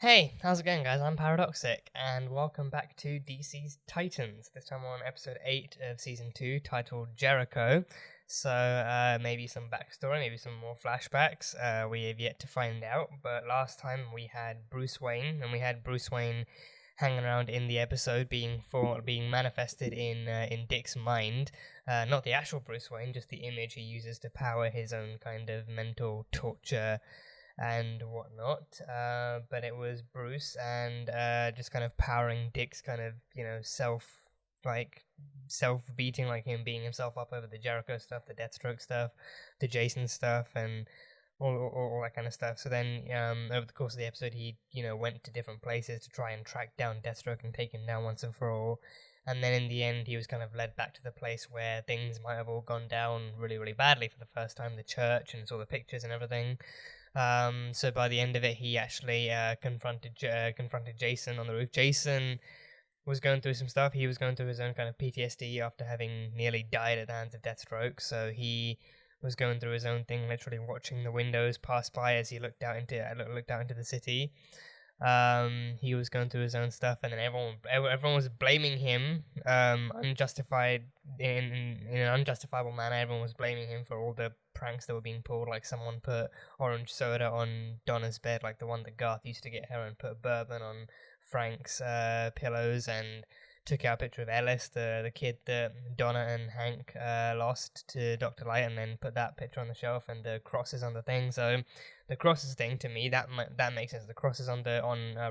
Hey, how's it going, guys? I'm Paradoxic, and welcome back to DC's Titans. This time we're on episode 8 of season 2, titled Jericho. So, maybe some backstory, maybe some more flashbacks. We have yet to find out, but last time we had Bruce Wayne, and we had Bruce Wayne hanging around in the episode, being manifested in Dick's mind. Not the actual Bruce Wayne, just the image he uses to power his own kind of mental torture and whatnot. But it was Bruce and just kind of powering Dick's kind of, self beating, like him beating himself up over the Jericho stuff, the Deathstroke stuff, the Jason stuff, and all that kind of stuff. So then, over the course of the episode, he, went to different places to try and track down Deathstroke and take him down once and for all. And then in the end, he was kind of led back to the place where things might have all gone down really, really badly for the first time, the church, and saw the pictures and everything. So by the end of it, he actually confronted Jason on the roof. Jason was going through some stuff. He was going through his own kind of PTSD after having nearly died at the hands of Deathstroke. So he was going through his own thing, literally watching the windows pass by as he looked out into the city. He was going through his own stuff, and then everyone was blaming him, unjustified in an unjustifiable manner. Everyone was blaming him for all the pranks that were being pulled. Like someone put orange soda on Donna's bed, like the one that Garth used to get her, and put bourbon on Frank's pillows, and took out a picture of Ellis, the kid that Donna and Hank lost to Dr. Light, and then put that picture on the shelf, and the crosses on the thing. So the crosses thing, to me, that makes sense. The crosses on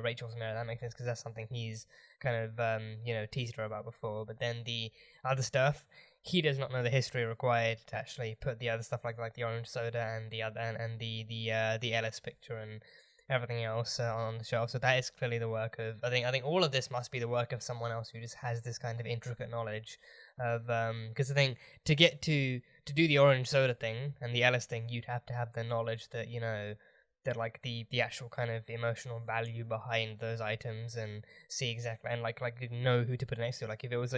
Rachel's mirror, that makes sense, because that's something he's kind of teased her about before. But then the other stuff, he does not know the history required to actually put the other stuff like the orange soda and the other and the Ellis picture and everything else on the shelf. So that is clearly the work of, I think all of this must be the work of someone else who just has this kind of intricate knowledge of, because I think to do the orange soda thing and the Ellis thing, you'd have to have the knowledge that, that like the actual kind of emotional value behind those items, and see exactly, and like know who to put it next to. Like if it was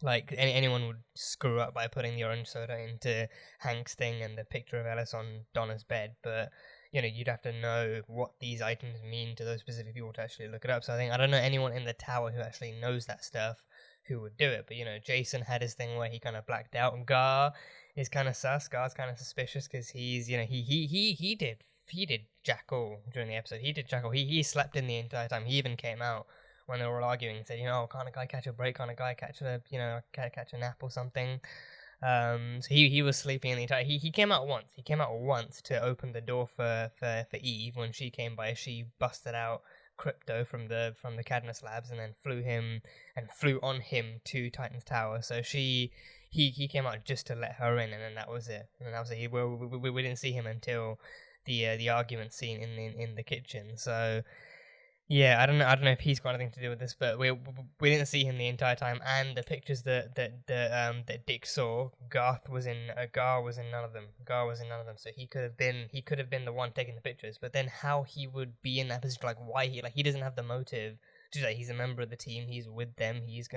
like anyone would screw up by putting the orange soda into Hank's thing and the picture of Ellis on Donna's bed, but you'd have to know what these items mean to those specific people to actually look it up. So I don't know anyone in the tower who actually knows that stuff who would do it. But Jason had his thing where he kind of blacked out, and Gar is kind of sus. Gar's kind of suspicious because he's he did jack all during the episode. He did jack all. He slept in the entire time. He even came out when they were all arguing and said, can't a guy catch a break? Can't a guy catch a nap or something? So he was sleeping in the entire. He came out once. He came out once to open the door for Eve when she came by. She busted out Crypto from the Cadmus Labs and then flew on him to Titan's Tower. So he came out just to let her in, and then that was it. And that was it. We didn't see him until the argument scene in the kitchen. So yeah, I don't know if he's got anything to do with this, but we didn't see him the entire time, and the pictures that Dick saw, Gar was in none of them. Gar was in none of them, so he could have been the one taking the pictures. But then how he would be in that position, like why he doesn't have the motive to do that. He's a member of the team. He's with them. He's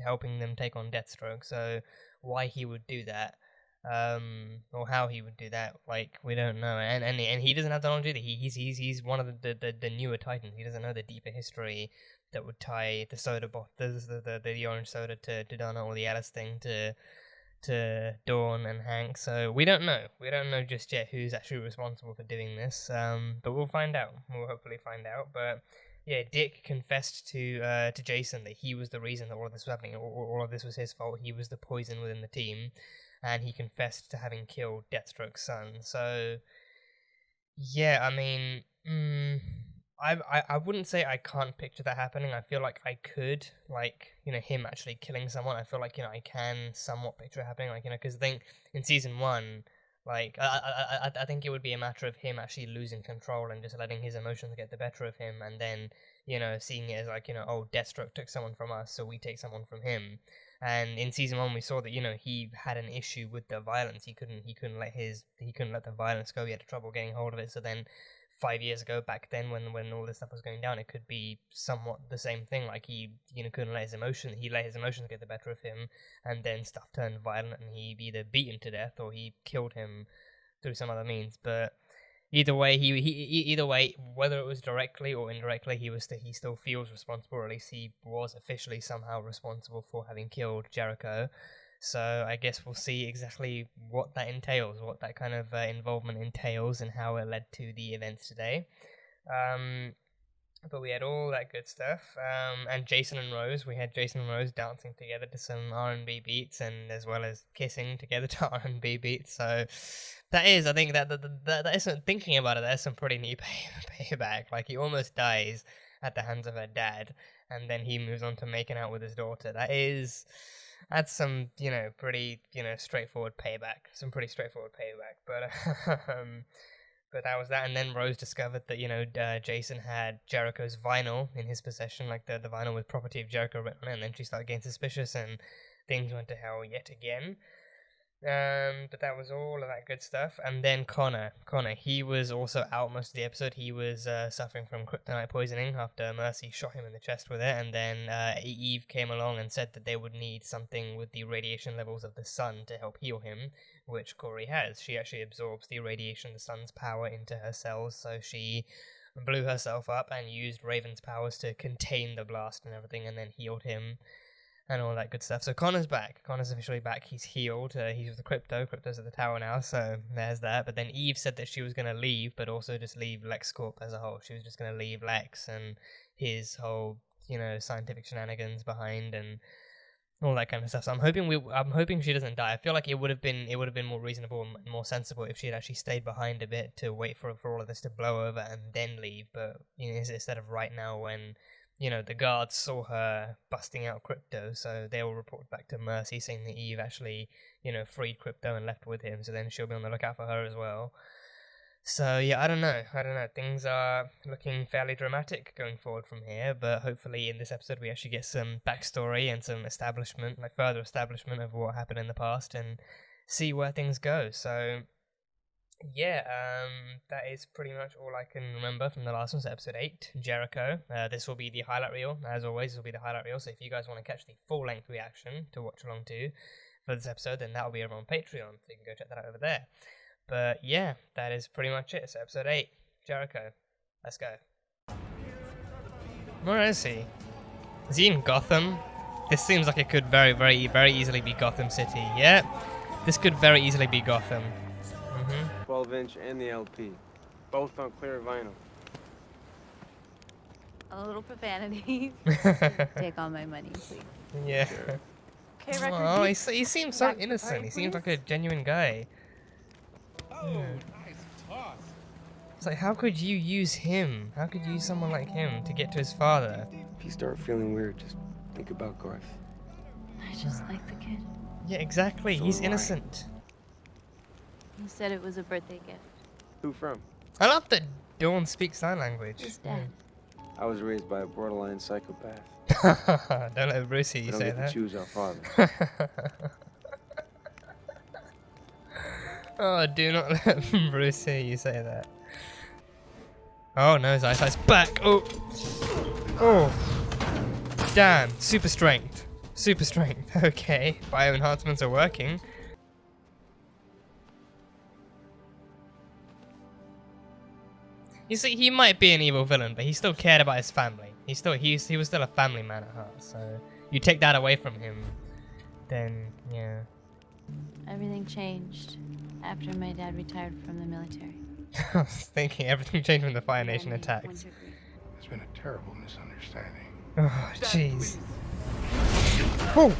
helping them take on Deathstroke. So why he would do that? Or how he would do that, like we don't know, and he doesn't have the knowledge either. He's one of the newer Titans. He doesn't know the deeper history that would tie the soda the orange soda to Donna, or the Alice thing to Dawn and Hank. So we don't know just yet who's actually responsible for doing this. But we'll find out. We'll hopefully find out. But yeah, Dick confessed to Jason that he was the reason that all of this was happening. All of this was his fault. He was the poison within the team. And he confessed to having killed Deathstroke's son. So, yeah, I mean, I wouldn't say I can't picture that happening. I feel like I could, like, him actually killing someone. I feel like, I can somewhat picture it happening, like, because I think in season 1, like, I think it would be a matter of him actually losing control and just letting his emotions get the better of him, and then, seeing it as like, oh, Deathstroke took someone from us, so we take someone from him. And in season 1, we saw that he had an issue with the violence. He couldn't let the violence go. He had trouble getting hold of it. So then, 5 years ago, back then, when all this stuff was going down, it could be somewhat the same thing. Like he couldn't let his emotions. He let his emotions get the better of him, and then stuff turned violent, and he either beat him to death or he killed him through some other means. But either way, either way, whether it was directly or indirectly, he still feels responsible, or at least he was officially somehow responsible for having killed Jericho. So I guess we'll see exactly what that entails, what that kind of involvement entails, and how it led to the events today. But we had all that good stuff, and Jason and Rose. We had Jason and Rose dancing together to some R&B beats, and as well as kissing together to R&B beats. So that is, I think that is thinking about it. That's some pretty neat payback. Like, he almost dies at the hands of her dad, and then he moves on to making out with his daughter. That's some, pretty, straightforward payback. Some pretty straightforward payback. But that was that, and then Rose discovered that, Jason had Jericho's vinyl in his possession, like the vinyl with property of Jericho written on it, and then she started getting suspicious, and things went to hell yet again. But that was all of that good stuff. And then Connor, he was also out most of the episode. He was suffering from kryptonite poisoning after Mercy shot him in the chest with it, and then Eve came along and said that they would need something with the radiation levels of the sun to help heal him, which Corey has. She actually absorbs the radiation of the sun's power into her cells, so she blew herself up and used Raven's powers to contain the blast and everything, and then healed him and all that good stuff. So Connor's back. Connor's officially back. He's healed. He's with the Crypto. Crypto's at the tower now, so there's that. But then Eve said that she was going to leave, but also just leave LexCorp as a whole. She was just going to leave Lex and his whole, scientific shenanigans behind and all that kind of stuff. So I'm hoping she doesn't die. I feel like it would have been more reasonable and more sensible if she had actually stayed behind a bit to wait for all of this to blow over and then leave. But instead of right now when the guards saw her busting out Crypto, so they all reported back to Mercy saying that Eve actually, freed Crypto and left with him, so then she'll be on the lookout for her as well. So, yeah, I don't know. Things are looking fairly dramatic going forward from here, but hopefully in this episode we actually get some backstory and some establishment, like further establishment of what happened in the past and see where things go. So, yeah, that is pretty much all I can remember from the last one, so episode 8, Jericho. This will be the highlight reel. As always, this will be the highlight reel, so if you guys want to catch the full-length reaction to watch along to for this episode, then that will be over on Patreon, so you can go check that out over there. But yeah, that is pretty much it. So episode 8, Jericho. Let's go. Where is he? Is he in Gotham? This seems like it could very, very, very easily be Gotham City. Yeah, this could very easily be Gotham. 12-inch and the LP. Both on clear vinyl. A little profanity. Take all my money, please. Yeah. Sure. Okay, record. Oh, he seems so innocent. He seems like a genuine guy. Oh, nice toss. It's like, how could you use him? How could you use someone like him to get to his father? If you start feeling weird, just think about Garth. I just like the kid. Yeah, exactly. So He's do I. innocent. He said it was a birthday gift. Who from? I love that Dawn speaks sign language. His dad. I was raised by a borderline psychopath. Don't let Bruce hear We you don't say get to that. choose our father. Oh, do not let Bruce hear you say that. Oh no, his eyesight's back. Oh. Damn, super strength. Super strength. Okay, bio enhancements are working. You see, he might be an evil villain, but he still cared about his family. He was still a family man at heart. So you take that away from him, then yeah. Everything changed after my dad retired from the military. I was thinking everything changed when the Fire Nation attacked. It's been a terrible misunderstanding. Oh, jeez. Oh!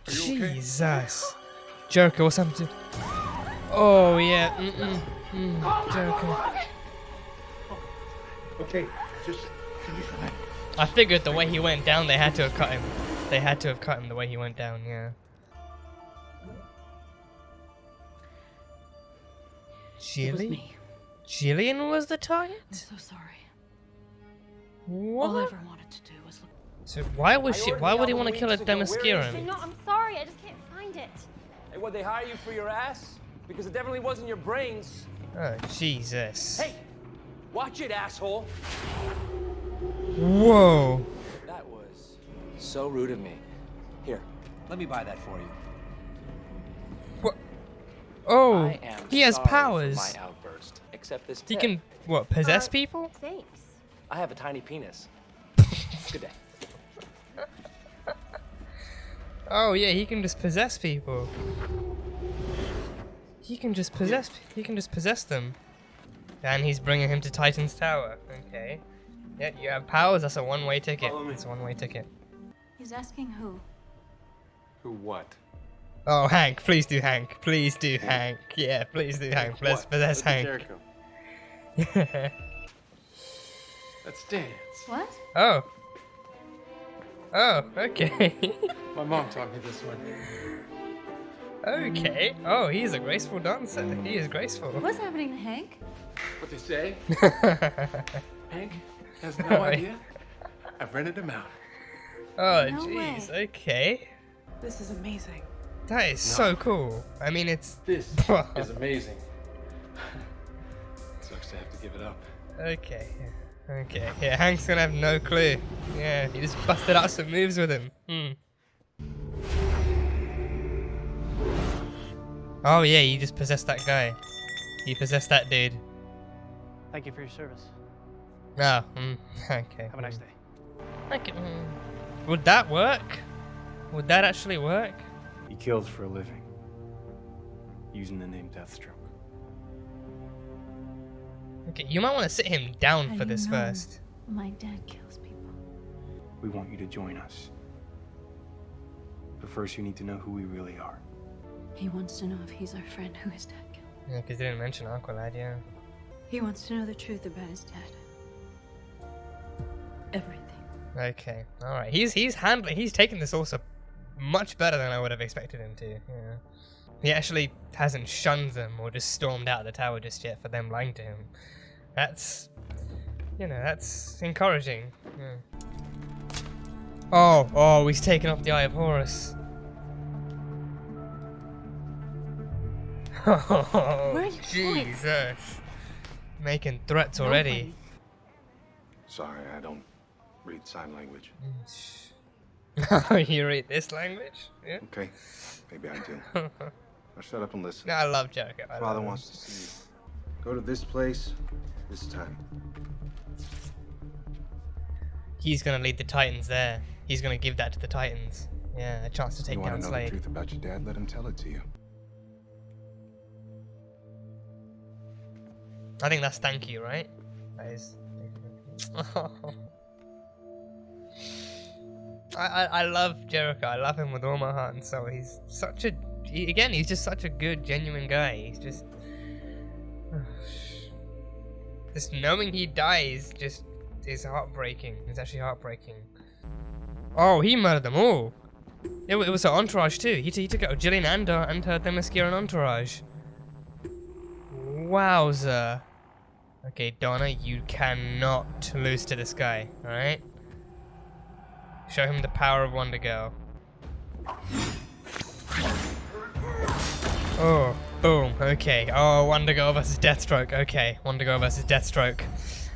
Jesus. Jericho, what's happened to... Oh, yeah. Jericho. Okay, just should be fine. I figured the way he went down, they had to have cut him. They had to have cut him the way he went down, yeah. It was Jillian? me. Jillian was the target? I'm so sorry. What? All I ever wanted to do was look. So why would he want to kill a Demaskiran? No, I'm sorry. I just can't find it. Hey, what, they hire you for your ass? Because it definitely wasn't your brains. Oh, Jesus. Hey, watch it, asshole. Whoa. That was so rude of me. Here, let me buy that for you. Oh, I am he has sorry for powers. my outburst. Except this He tip. can, what, possess people? Thanks. I have a tiny penis. Good day. Oh yeah, he can just possess people. He can just possess them. And he's bringing him to Titan's Tower. Okay. Yeah, you have powers. That's a one-way ticket. Follow me. It's a one-way ticket. He's asking who? Who what? Oh, Hank, please do Hank. Please do Hank. Yeah, please do Hank. Let's What? possess Look at Hank. Jericho. Let's dance. What? Oh. Oh, okay. My mom taught me this one. Okay. Oh, he's a graceful dancer. He is graceful. What's happening to Hank? What they say? Hank has no Right. idea. I've rented him out. Oh, No jeez. way. Okay. This is amazing. That is so cool. I mean, it's... This is amazing. Sucks to have to give it up. Okay. Okay. Yeah, Hank's gonna have no clue. Yeah, he just busted out some moves with him. Oh yeah, you just possessed that guy. You possessed that dude. Thank you for your service. Oh, okay. Have a nice day. Okay. Would that work? Would that actually work? He kills for a living, using the name Deathstroke. Okay, you might want to sit him down How for do you this know first. My dad kills people. We want you to join us. But first you need to know who we really are. He wants to know if he's our friend who his dad killed. Yeah, because they didn't mention Aqualad, yeah. He wants to know the truth about his dad. Everything. Okay, alright. He's taking this also much better than I would have expected him to, yeah. He actually hasn't shunned them or just stormed out of the tower just yet for them lying to him. That's, you know, that's encouraging. Yeah. Oh, he's taken off the Eye of Horus. Oh, Where are you going? Jesus. Making threats already. Sorry, I don't read sign language. Oh, you read this language? Yeah. Okay, maybe I do. Now shut up and listen. No, I love Jericho. I Father love him. wants to see you. Go to this place, this time. He's gonna lead the Titans there. He's gonna give that to the Titans. Yeah, a chance to take You want down to know the Slade. truth about your dad? Let him tell it to you. I think that's thank you, right? That is. I love Jericho. I love him with all my heart and soul. He's such a. He's just such a good, genuine guy. He's just. Just knowing he dies just is heartbreaking. It's actually heartbreaking. Oh, he murdered them all. It was her entourage too. He took out Jillian and her Themyscira entourage. Wowza. Okay, Donna, you cannot lose to this guy, alright? Show him the power of Wonder Girl. Oh, boom, okay. Oh, Wonder Girl versus Deathstroke. Okay, Wonder Girl versus Deathstroke.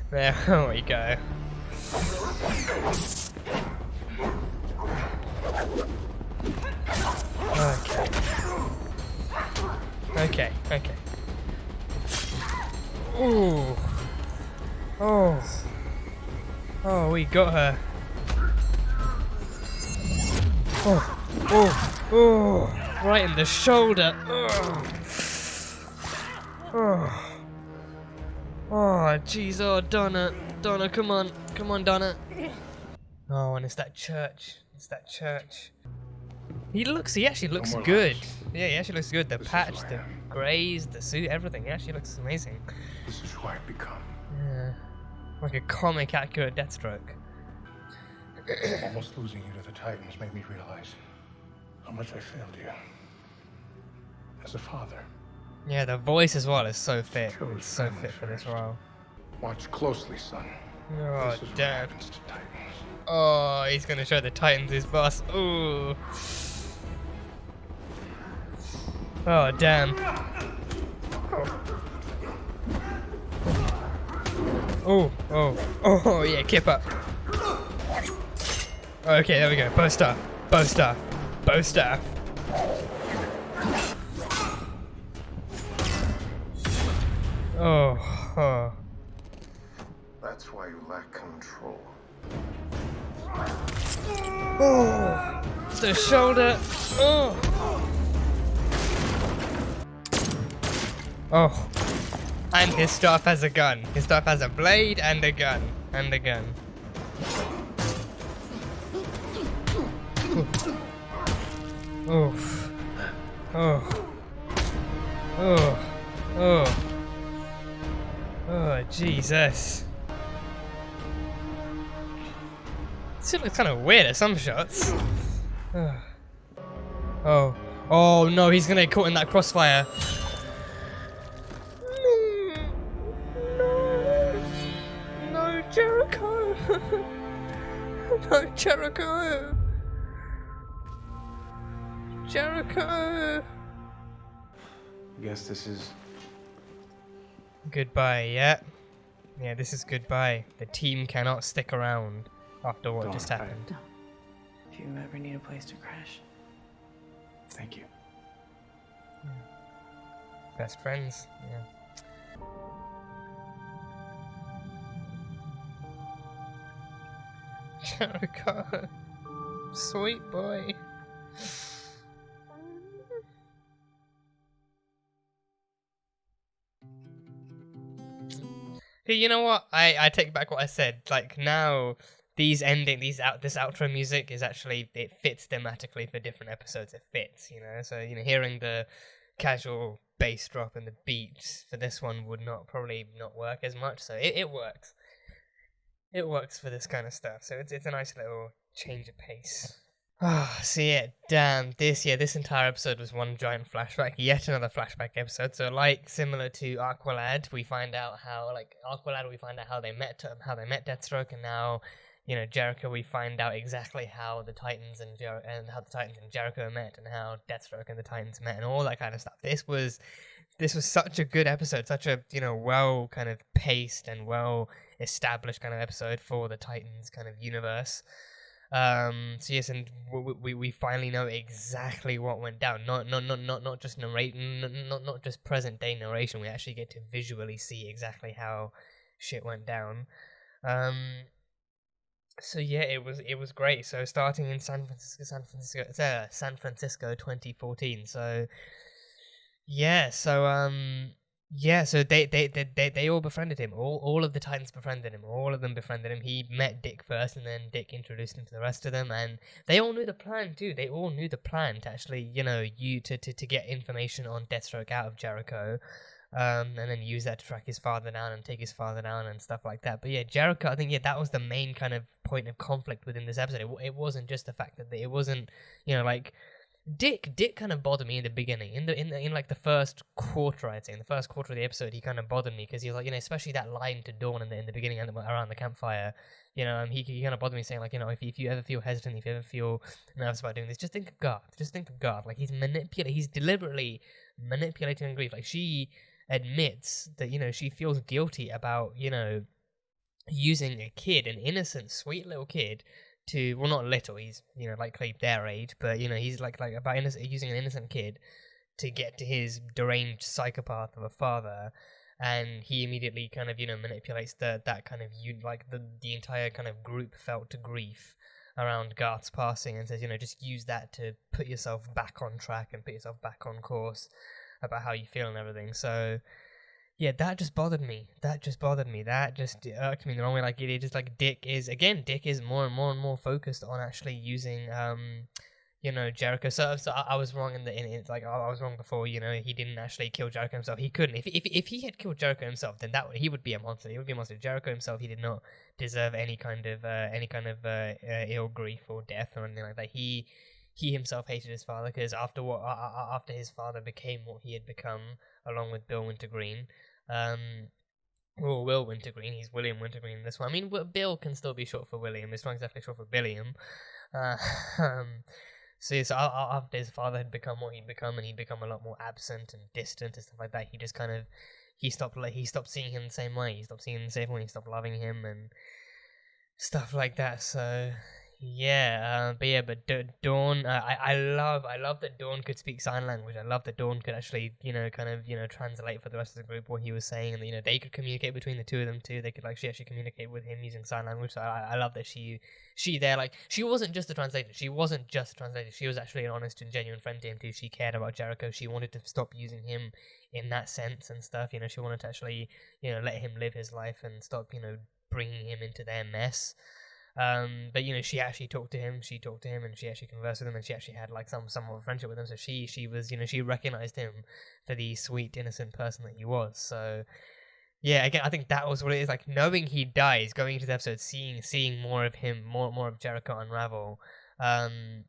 There we go. Okay. Okay. Ooh. Oh, we got her. Oh, right in the shoulder. Oh, jeez, oh, Donna, come on, Donna. Oh, and it's that church. He actually looks good. Yeah, he actually looks good. The patch, the grays, the suit, everything. He actually looks amazing. This is who I've become. Yeah, like a comic accurate Deathstroke. Almost losing you to the Titans made me realize how much I failed you. As a father. Yeah, the voice as well is so fit. It's so fit for this role. Watch closely, son. Oh, This is what damn. happens to Titans. Oh, he's gonna show the Titans his boss. Ooh. Oh, damn. Oh, yeah, kip up. Okay, there we go. Bow staff. Oh. That's why you lack control. Oh. The shoulder. Oh. Oh. And his staff has a gun. His staff has a blade and a gun. And a gun. Oof. Oh. Oh. Oh. Oh, Jesus. This looks kind of weird at some shots. Oh. Oh no, he's gonna get caught in that crossfire. No, Jericho. No, Jericho. Jericho. I guess this is... Goodbye, yeah. Yeah, this is goodbye. The team cannot stick around after what Dawn, just happened. If you ever need a place to crash. Thank you. Best friends, yeah. Jericho. Sweet boy. Hey, you know what? I take back what I said. Like now, this outro music is actually, it fits thematically for different episodes. It fits, you know. So hearing the casual bass drop and the beats for this one would probably not work as much. So it works. It works for this kind of stuff. So it's a nice little change of pace. So yeah, damn, this entire episode was one giant flashback, yet another flashback episode. So similar to Aqualad, we find out how they met Deathstroke, and now, Jericho, we find out exactly how the Titans and Jericho met, and how Deathstroke and the Titans met, and all that kind of stuff. This was such a good episode, such a well kind of paced and well established kind of episode for the Titans kind of universe. So yes, and we finally know exactly what went down. Not just not just present day narration. We actually get to visually see exactly how shit went down. So yeah, it was great. So starting in San Francisco, 2014. So yeah, so they all befriended him. All of the Titans befriended him. All of them befriended him. He met Dick first, and then Dick introduced him to the rest of them, and they all knew the plan too. They all knew the plan to actually, to get information on Deathstroke out of Jericho, and then use that to track his father down and take his father down and stuff like that. But yeah, Jericho, I think that was the main kind of point of conflict within this episode. It wasn't just the fact that it wasn't, Dick kind of bothered me in the beginning, in the first quarter, I'd say. In the first quarter of the episode, he kind of bothered me because he was like, especially that line to Dawn in the beginning around the campfire. He kind of bothered me saying like, if you ever feel hesitant, if you ever feel nervous about doing this, just think of God. Just think of God. Like he's deliberately manipulating grief. Like she admits that she feels guilty about using a kid, an innocent, sweet little kid. Not little, he's likely their age, but he's like about using an innocent kid to get to his deranged psychopath of a father, and he immediately kind of manipulates that kind of the entire kind of group felt to grief around Garth's passing, and says just use that to put yourself back on track and put yourself back on course about how you feel and everything. So yeah, that just bothered me. That just irked me in the wrong way. Like it just like Dick is more and more focused on actually using Jericho. So I was wrong I was wrong before. He didn't actually kill Jericho himself. He couldn't. If he had killed Jericho himself, then he would be a monster. He would be a monster. Jericho himself, he did not deserve any kind of ill grief or death or anything like that. He himself hated his father because after his father became what he had become, along with Bill Wintergreen, Will Wintergreen, he's William Wintergreen in this one. I mean, Bill can still be short for William. It's not exactly short for Billiam. So after his father had become what he'd become, and he'd become a lot more absent and distant and stuff like that, he stopped seeing him the same way. He stopped seeing him the same way. He stopped loving him and stuff like that. So Dawn, I love that Dawn could speak sign language. I love that Dawn could actually, translate for the rest of the group what he was saying, and they could communicate between the two of them too. They could she actually communicate with him using sign language. So I love that she there, she wasn't just a translator. She wasn't just a translator. She was actually an honest and genuine friend to him too. She cared about Jericho. She wanted to stop using him in that sense and stuff. She wanted to actually, let him live his life and stop, bringing him into their mess. But she actually talked to him. She talked to him, and she actually conversed with him, and she actually had some somewhat of friendship with him. So she was, she recognized him for the sweet, innocent person that he was. So yeah, again, I think that was what it is. Knowing he dies, going into the episode, seeing more of him, more of Jericho unravel, and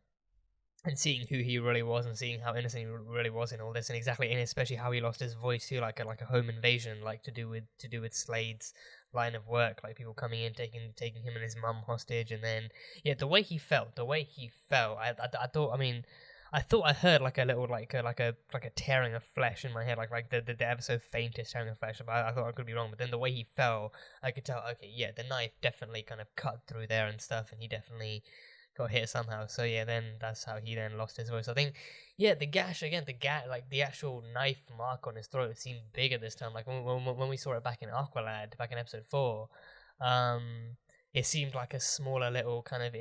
seeing who he really was, and seeing how innocent he really was in all this, and especially how he lost his voice too, like a home invasion, to do with Slade's line of work, people coming in, taking him and his mum hostage, and then the way he felt, I thought I heard a little like a tearing of flesh in my head, like the ever so faintest tearing of flesh. But I thought I could be wrong. But then the way he fell, I could tell. Okay, yeah, the knife definitely kind of cut through there and stuff, and he definitely got hit somehow. So yeah, then that's how he then lost his voice. I think, the gash again, the actual knife mark on his throat seemed bigger this time. Like when we saw it back in Aqualad, back in episode 4, it seemed like a smaller little kind of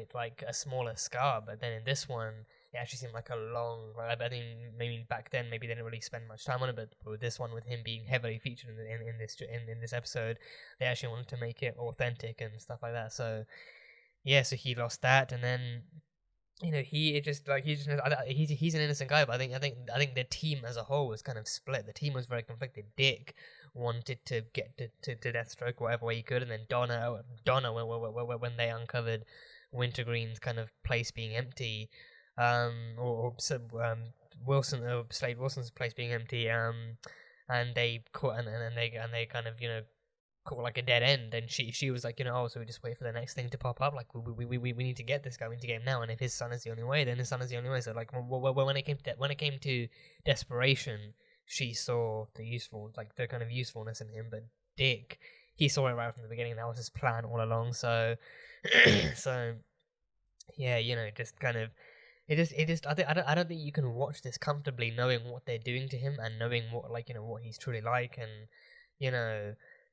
a smaller scar. But then in this one, it actually seemed like a long. I think maybe back then maybe they didn't really spend much time on it, but with this one, with him being heavily featured in this episode, they actually wanted to make it authentic and stuff like that. So yeah, so he lost that, and then he's an innocent guy, but I think the team as a whole was kind of split. The team was very conflicted. Dick wanted to get to Deathstroke whatever way he could, and then Donna when they uncovered Wintergreen's kind of place being empty, Slade Wilson's place being empty, and they caught and they kind of caught a dead end, and she was like, so we just wait for the next thing to pop up. We need to get this guy, we need to get him now, and if his son is the only way, then his son is the only way. So when it came to desperation, she saw the kind of usefulness in him, but Dick, he saw it right from the beginning. That was his plan all along. So so yeah, just kind of I don't think you can watch this comfortably knowing what they're doing to him, and knowing what what he's truly like, and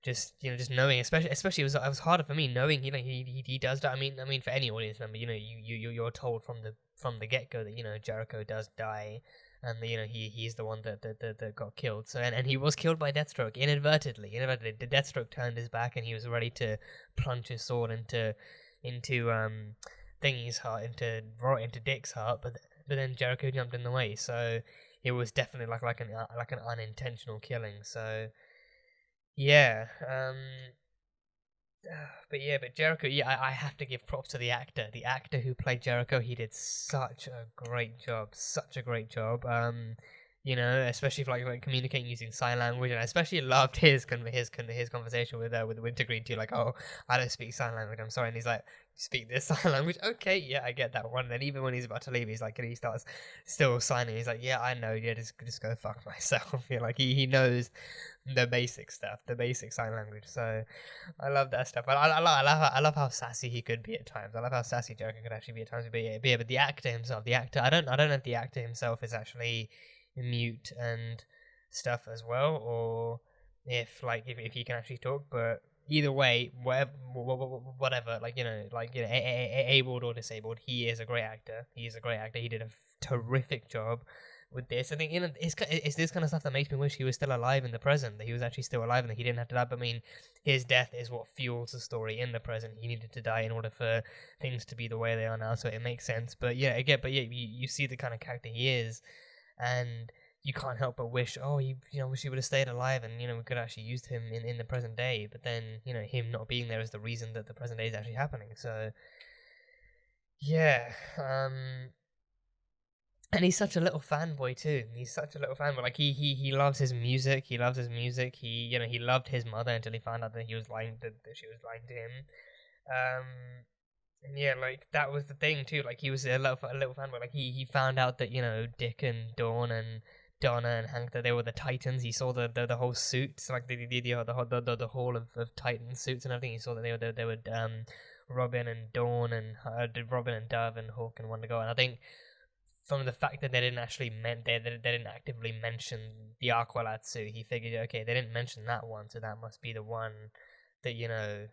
just knowing, especially it was harder for me knowing he does die. I mean for any audience member, you're told from the get go that Jericho does die, and he's the one that got killed. So and he was killed by Deathstroke inadvertently. The Deathstroke turned his back, and he was ready to plunge his sword into Thingy's heart, into Dick's heart, but then Jericho jumped in the way. So it was definitely like an unintentional killing. So. Yeah, but Jericho, I have to give props to the actor. The actor who played Jericho, he did such a great job. Especially for communicating using sign language, and I especially loved his conversation with Wintergreen too. Oh, I don't speak sign language, I'm sorry, and he's like, speak this sign language, okay, yeah, I get that one. And then even when he's about to leave, he's like, and he starts still signing. He's like, yeah, I know, yeah, just go fuck myself. He knows the basic stuff, the basic sign language. So I love that stuff. I love how sassy he could be at times. I love how sassy Jericho could actually be at times. But the actor himself, I don't know if the actor himself is actually mute and stuff as well, or if he can actually talk. But either way, whatever, abled or disabled, he is a great actor. He did a terrific job with this. I think it's this kind of stuff that makes me wish he was still alive in the present, that he was actually still alive and that he didn't have to die. But his death is what fuels the story in the present. He needed to die in order for things to be the way they are now, so it makes sense. But you see the kind of character he is, and you can't help but wish, wish he would have stayed alive, and we could actually use him in the present day. But then him not being there is the reason that the present day is actually happening. So yeah, and he's such a little fanboy too. He's such a little fanboy. He loves his music. He loves his music. He loved his mother until he found out that she was lying to him. And yeah, that was the thing too. He was a little fanboy. He found out that Dick and Dawn and Donna and Hank, that they were the Titans. He saw the whole suits, the whole of Titan suits and everything. He saw that they were Robin and Dawn and Robin and Dove and Hawk and Wonder Girl. And I think from the fact that they didn't actually they didn't actively mention the Aqualad suit, he figured, okay, they didn't mention that one, so that must be the one that, you know,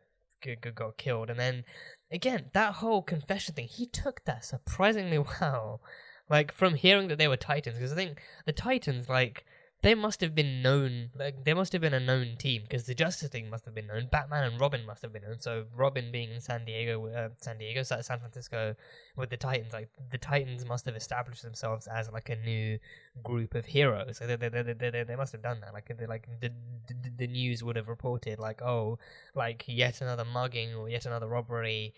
got killed. And then again, that whole confession thing, he took that surprisingly well. Like, from hearing that they were Titans, because I think the Titans, like, they must have been known, like, they must have been a known team, because the Justice League must have been known, Batman and Robin must have been known, so Robin being in San Francisco with the Titans, like, the Titans must have established themselves as, like, a new group of heroes. Like, they must have done that. Like, the news would have reported, like, oh, like, yet another mugging or yet another robbery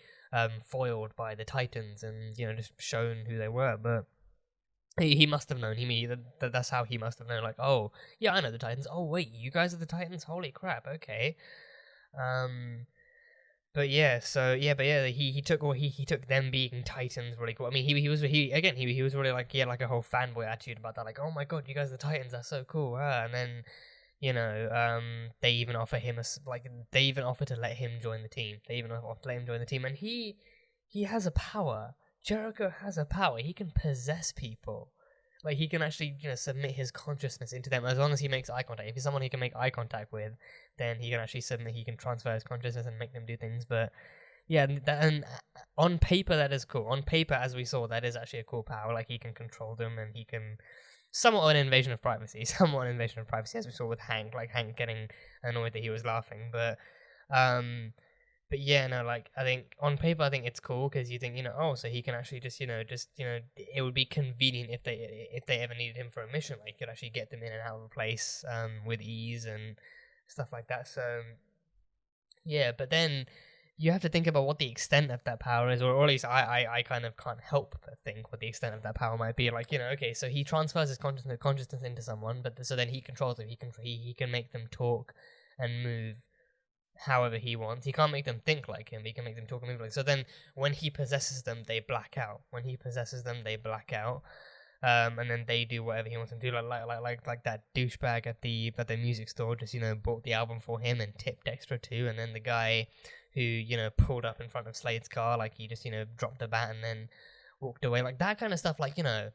foiled by the Titans, and, you know, just shown who they were. But he must have known. That's how he must have known. Like, oh, yeah, I know the Titans. Oh, wait, you guys are the Titans? Holy crap! Okay. But yeah, he took them being Titans really cool. I mean, he was really like, he had like a whole fanboy attitude about that. Like, oh my god, you guys are the Titans. That's so cool. And then, you know, they even offer him they even offer to let him join the team. They even offer to let him join the team, and he has a power. Jericho has a power. He can possess people. Like, he can actually, you know, submit his consciousness into them as long as he makes eye contact. If he's someone he can make eye contact with, then he can actually he can transfer his consciousness and make them do things. But yeah, and on paper that is cool. On paper, as we saw, that is actually a cool power. Like, he can control them, and he can somewhat an invasion of privacy, as we saw with Hank. Like, Hank getting annoyed that he was laughing, but yeah, no, like, I think on paper, I think it's cool because you think, you know, oh, so he can actually just, it would be convenient if they ever needed him for a mission, like, you could actually get them in and out of a place with ease and stuff like that. So yeah, but then you have to think about what the extent of that power is, or at least I kind of can't help but think what the extent of that power might be. Like, you know, okay, so he transfers his consciousness into someone, but so then he controls them. He can make them talk and move however he wants. He can't make them think like him, but he can make them talk and move like. So then when he possesses them, they black out. And then they do whatever he wants them to do. Like that douchebag at the music store just, you know, bought the album for him and tipped extra too. And then the guy who, you know, pulled up in front of Slade's car, like, he just, you know, dropped the bat and then walked away. Like, that kind of stuff, like, you know,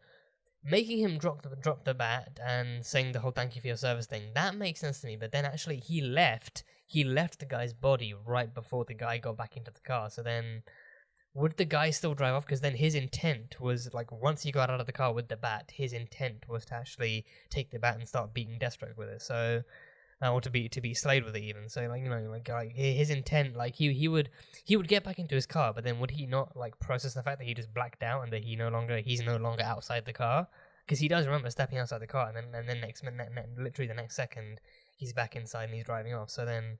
making him drop the bat and saying the whole "thank you for your service" thing, that makes sense to me. But then actually he left the guy's body right before the guy got back into the car. So then would the guy still drive off? Because then his intent was, like, once he got out of the car with the bat, his intent was to actually take the bat and start beating Deathstroke with it. So or to beat Slade with it even. So, like, you know, like his intent, like, he would get back into his car, but then would he not, like, process the fact that he just blacked out and that he's no longer outside the car? Because he does remember stepping outside the car, and then next minute, literally the next second, he's back inside and he's driving off. So then,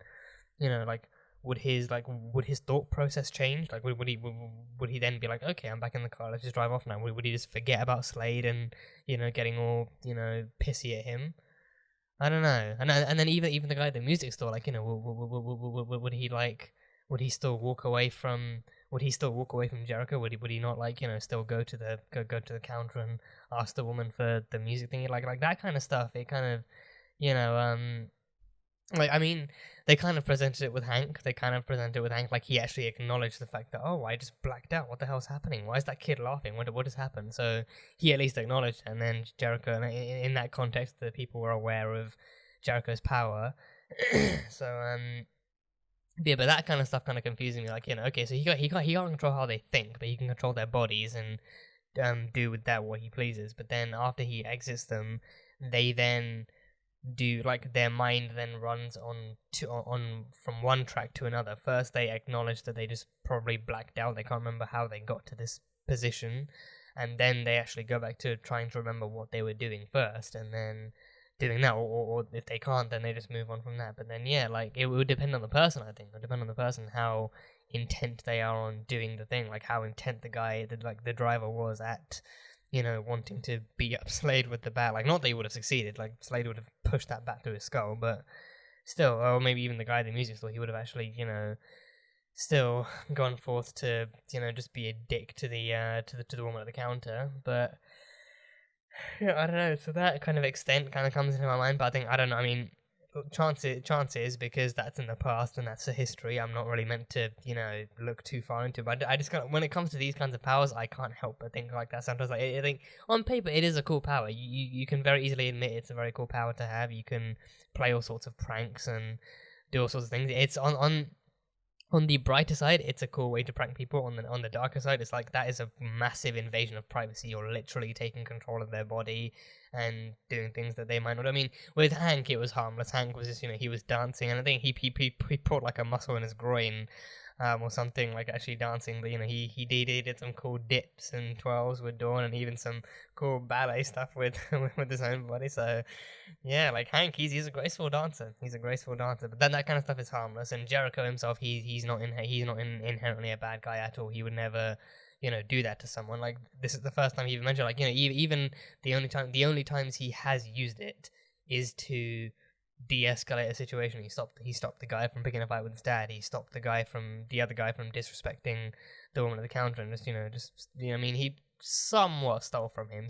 you know, like, would his thought process change? Like, would he then be like, okay, I'm back in the car, let's just drive off now? Would he just forget about Slade and, you know, getting all, you know, pissy at him? I don't know. And then even the guy at the music store, like, you know, would he still walk away from Jericho? Would he not, like, you know, still go to the counter and ask the woman for the music thing? Like that kind of stuff. It kind of, you know, like, I mean, they kind of presented it with Hank. Like, he actually acknowledged the fact that, oh, I just blacked out. What the hell's happening? Why is that kid laughing? What has happened? So he at least acknowledged, and then Jericho, in that context, the people were aware of Jericho's power. So, yeah, but that kind of stuff kind of confusing me. Like, you know, okay, so he can't control how they think, but he can control their bodies and do with that what he pleases. But then after he exits them, they then do, like, their mind then runs on from one track to another. First, they acknowledge that they just probably blacked out. They can't remember how they got to this position, and then they actually go back to trying to remember what they were doing first, and then doing that, or if they can't, then they just move on from that. But then, yeah, like, it would depend on the person. I think it would depend on the person how intent they are on doing the thing, like how intent the driver was at, you know, wanting to beat up Slade with the bat. Like, not that he would have succeeded, like, Slade would have pushed that bat through his skull, but still, or maybe even the guy at the music store, he would have actually, you know, still gone forth to, you know, just be a dick to the woman at the counter. But yeah, I don't know, so that kind of extent kind of comes into my mind. But I think, I don't know, I mean, chances, because that's in the past and that's the history. I'm not really meant to, look too far into it. But I just when it comes to these kinds of powers, I can't help but think like that sometimes. Like I think on paper it is a cool power. You can very easily admit it's a very cool power to have. You can play all sorts of pranks and do all sorts of things. It's on the brighter side, it's a cool way to prank people. On the darker side, it's like that is a massive invasion of privacy. You're literally taking control of their body and doing things that they might not. I mean, with Hank, it was harmless. Hank was just, he was dancing, and I think he pulled like a muscle in his groin, or something, like actually dancing. But he did some cool dips and twirls with Dawn, and even some cool ballet stuff with with his own body. So yeah, like Hank, he's a graceful dancer. But then that kind of stuff is harmless. And Jericho himself, he's not inherently a bad guy at all. He would never do that to someone. Like, this is the first time he even mentioned, like, even the only times he has used it is to de-escalate a situation. He stopped the guy from picking a fight with his dad. He stopped the other guy from disrespecting the woman at the counter, and I mean, he somewhat stole from him,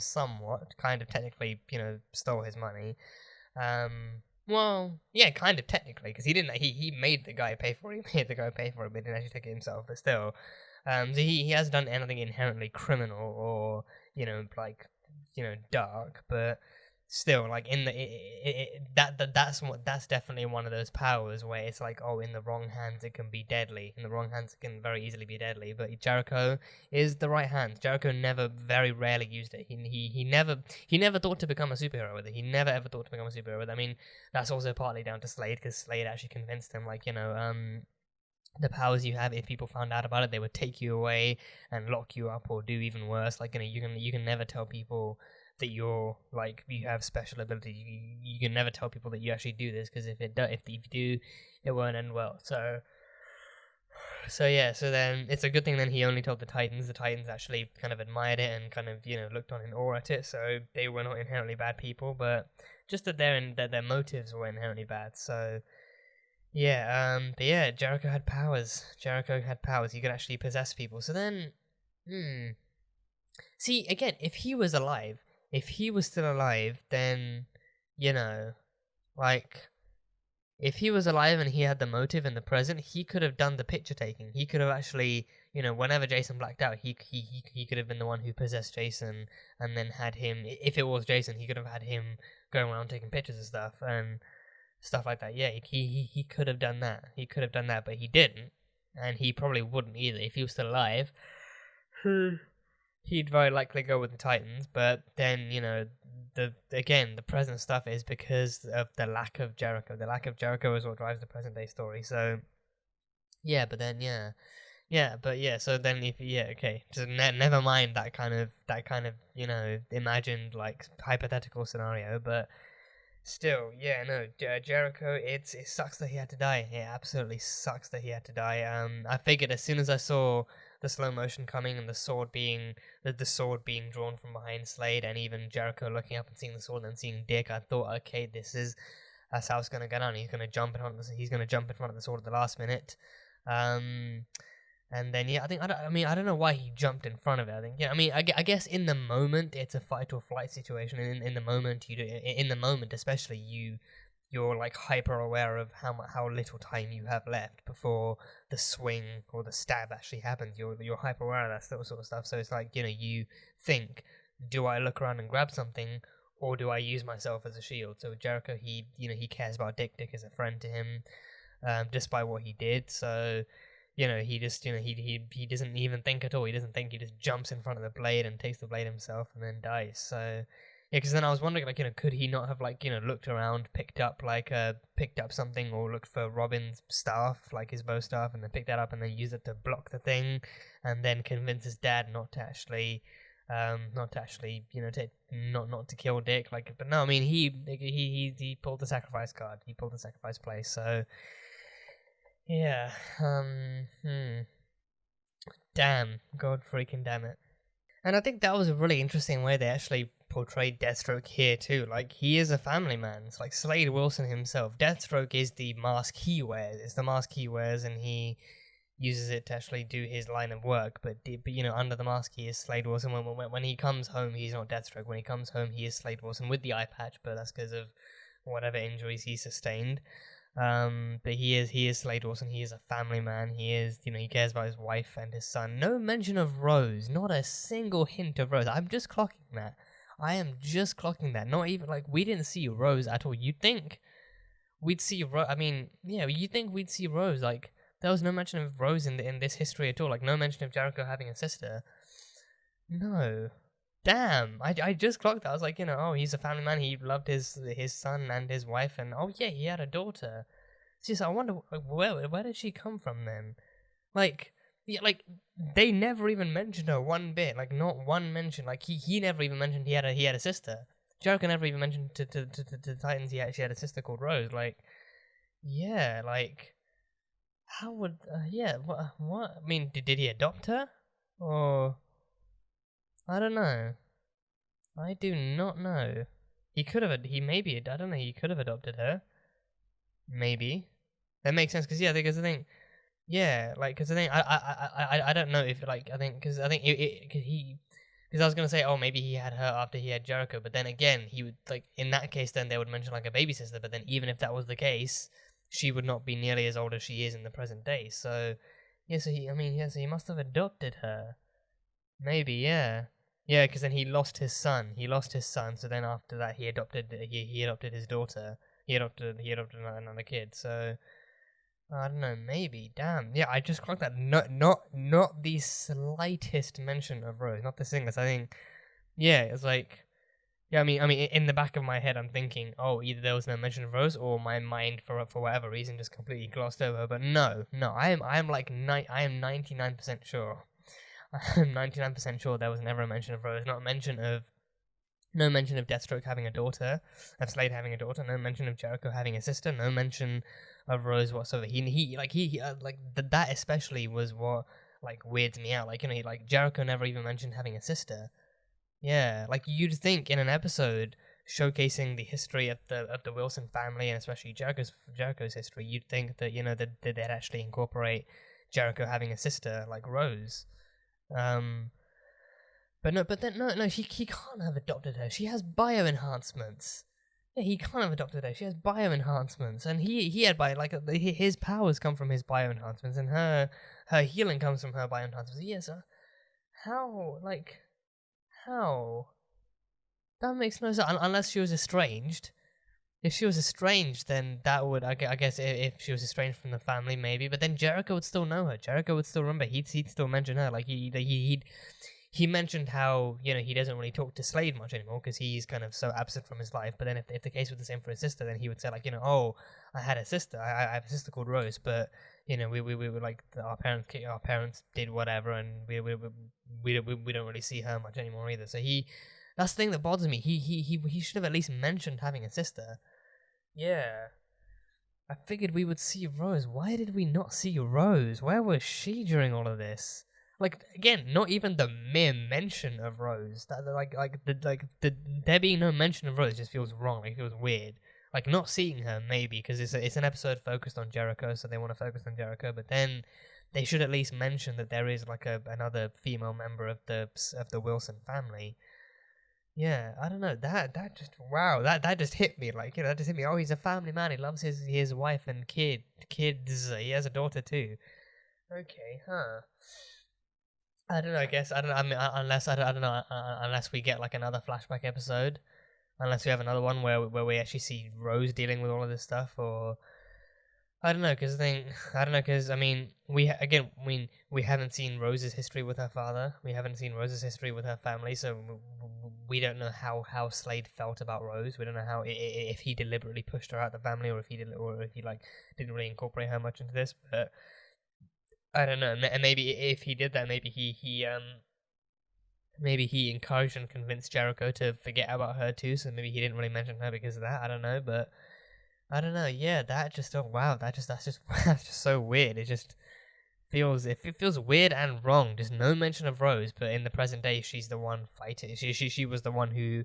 kind of technically, stole his money. Well, yeah, kind of technically, because he made the guy pay for it. But he didn't actually take it himself. But still, so he has done anything inherently criminal or dark, but still, like, in that's definitely one of those powers where it's like, oh, in the wrong hands it can be deadly. In the wrong hands it can very easily be deadly. But Jericho is the right hand. Jericho very rarely used it. He never thought to become a superhero with it. He never ever thought to become a superhero with it. I mean, that's also partly down to Slade, because Slade actually convinced him, like, the powers you have, if people found out about it, they would take you away and lock you up, or do even worse. Like, you can never tell people that you're, like, you have special ability. You can never tell people that you actually do this, because if you do, it won't end well. So yeah, so then it's a good thing then he only told the Titans. The Titans actually kind of admired it and kind of, looked on in awe at it. So they were not inherently bad people, but just that their motives were inherently bad. So yeah, but yeah, Jericho had powers. He could actually possess people. So then, see, again, if he was still alive, then, like, if he was alive and he had the motive in the present, he could have done the picture taking. He could have actually, whenever Jason blacked out, he could have been the one who possessed Jason, and then had him, if it was Jason, he could have had him going around taking pictures and stuff like that. Yeah, he could have done that. But he didn't, and he probably wouldn't either if he was still alive. He'd very likely go with the Titans, but then, the present stuff is because of the lack of Jericho. The lack of Jericho is what drives the present day story. So yeah, but then so then so never mind that kind of imagined, like, hypothetical scenario, but still, Jericho, it sucks that he had to die. It absolutely sucks that he had to die. I figured as soon as I saw the slow motion coming and the sword being drawn from behind Slade, and even Jericho looking up and seeing the sword and then seeing Dick, I thought, okay, that's how it's gonna go down. He's gonna jump in front of the sword at the last minute. And then I don't know why he jumped in front of it. I guess in the moment it's a fight or flight situation. In the moment especially, you're like hyper aware of how little time you have left before the swing or the stab actually happens. You're hyper aware of that sort of stuff. So it's like, you think, do I look around and grab something, or do I use myself as a shield? So Jericho, he cares about Dick. Dick is a friend to him, despite what he did. So he just, he doesn't even think at all. He doesn't think. He just jumps in front of the blade and takes the blade himself and then dies. So yeah, because then I was wondering, like, could he not have, like, looked around, picked up something, or looked for Robin's staff, like his bow staff, and then picked that up and then used it to block the thing, and then convince his dad not to kill Dick. Like, but no, I mean, he pulled the sacrifice card. He pulled the sacrifice play. So yeah, damn, God freaking damn it. And I think that was a really interesting way they actually portrayed Deathstroke here too. Like, he is a family man. It's like Slade Wilson himself. Deathstroke is the mask he wears. It's the mask he wears, and he uses it to actually do his line of work. But under the mask, he is Slade Wilson. When he comes home, he's not Deathstroke. When he comes home, he is Slade Wilson with the eye patch. But that's because of whatever injuries he sustained. But he is Slade Wilson. He is a family man. He is, he cares about his wife and his son. No mention of Rose. Not a single hint of Rose. I'm just clocking that. I am just clocking that. Not even, we didn't see Rose at all. You'd think we'd see Rose. I mean, yeah, you'd think we'd see Rose. There was no mention of Rose in this history at all. No mention of Jericho having a sister. No. Damn, I just clocked that. I was like, oh, he's a family man. He loved his son and his wife, and oh yeah, he had a daughter. It's just, I wonder where did she come from then? They never even mentioned her one bit. Not one mention. He never even mentioned he had a sister. Jericho never even mentioned to Titans he actually had a sister called Rose. Yeah, how would what? I mean, did he adopt her, or? I don't know. I do not know. He could have. He maybe. I don't know. He could have adopted her. Maybe. That makes sense. Because the thing. Yeah. Because the thing. I don't know if I think because I was gonna say, oh, maybe he had her after he had Jericho, but then again he would in that case then they would mention a baby sister, but then even if that was the case, she would not be nearly as old as she is in the present day. So yeah. So he must have adopted her. Maybe. Yeah. Yeah, because then he lost his son. So then after that, he adopted his daughter. He adopted another kid. So I don't know. Maybe. Damn. Yeah, I just clocked that. Not the slightest mention of Rose. Not the singles. I think. Yeah, it's yeah. I mean, in the back of my head, I'm thinking, oh, either there was no mention of Rose, or my mind, for whatever reason, just completely glossed over. But no. I am 99% sure. I'm 99% sure there was never a mention of Rose. No mention of Deathstroke having a daughter, of Slade having a daughter. No mention of Jericho having a sister. No mention of Rose whatsoever. That especially was what weirds me out. Jericho never even mentioned having a sister. Yeah, you'd think in an episode showcasing the history of the Wilson family and especially Jericho's history, you'd think that that they'd actually incorporate Jericho having a sister like Rose. But no, he can't have adopted her. She has bioenhancements. Yeah, he can't have adopted her. She has bioenhancements, and he had his powers come from his bioenhancements, and her healing comes from her bioenhancements. Yes, how? That makes no sense unless she was estranged. If she was estranged, then that would, I guess, if she was estranged from the family, maybe. But then Jericho would still know her. Jericho would still remember. He'd still mention her. He mentioned how he doesn't really talk to Slade much anymore because he's kind of so absent from his life. But then if the case was the same for his sister, then he would say oh, I had a sister. I have a sister called Rose, but we were our parents did whatever, and we don't really see her much anymore either. So that's the thing that bothers me. He should have at least mentioned having a sister. Yeah. I figured we would see Rose. Why did we not see Rose? Where was she during all of this? Again, not even the mere mention of Rose. There being no mention of Rose just feels wrong. It feels weird. Not seeing her, maybe, because it's an episode focused on Jericho, so they want to focus on Jericho, but then they should at least mention that there is another female member of the Wilson family. Yeah, I don't know. That just that just hit me. That just hit me. Oh, he's a family man. He loves his wife and kids. He has a daughter too. Okay, huh? I don't know. I guess I don't know. I mean, unless we get another flashback episode, unless we have another one where we actually see Rose dealing with all of this stuff, or I don't know. Because I mean, we haven't seen Rose's history with her father. We haven't seen Rose's history with her family, so we don't know how Slade felt about Rose. We don't know if he deliberately pushed her out of the family, or if he didn't really incorporate her much into this. But I don't know. And maybe if he did that, maybe he encouraged and convinced Jericho to forget about her too. So maybe he didn't really mention her because of that. I don't know, but I don't know. Yeah, that's just so weird. It just feels weird and wrong. Just no mention of Rose, but in the present day, she's the one fighting. She was the one who